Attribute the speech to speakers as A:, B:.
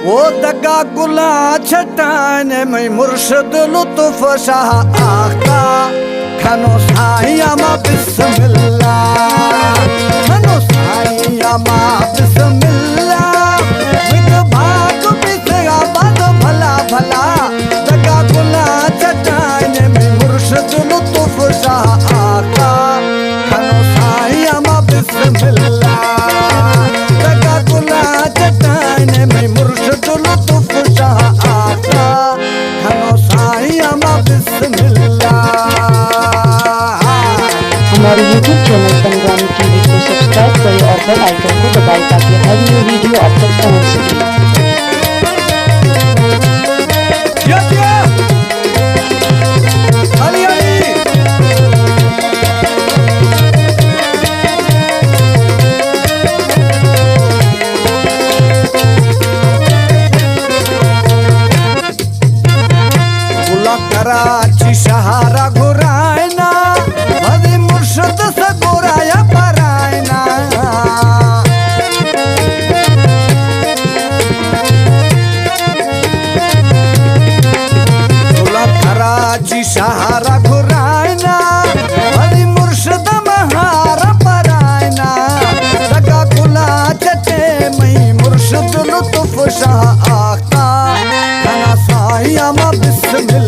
A: ओ दगा गुला छटान में मुर्शद लुत्फ शाह आका खनो साईं मा बिस्मिल्लाह खनो साईं मा बिस्मिल्लाह विद भाग बिसगा बद भला भला दगा गुला छटान में मुर्शद लुत्फ शाह आका खनो साईं मा बिस्मिल्लाह दगा गुला छटान में मुर्शद लुत्फ शाह आका खनो साईं मा बिस्मिल्लाह।
B: हमारे YouTube चैनल पंजाबी टीवी को सब्सक्राइब करें और बेल आइकन को दबाएं ताकि हर न्यू वीडियो आप तक पहुंच सके।
A: कराची शहारा घुरायना भले मुर्शद से गोराया परायना कराची शहारा घुरायना भले मुर्शद महारा परायना लगा गुला चटे मई मुर्शद लुत्फ शाह आका खाना साईं मा बिस्मिल्लाह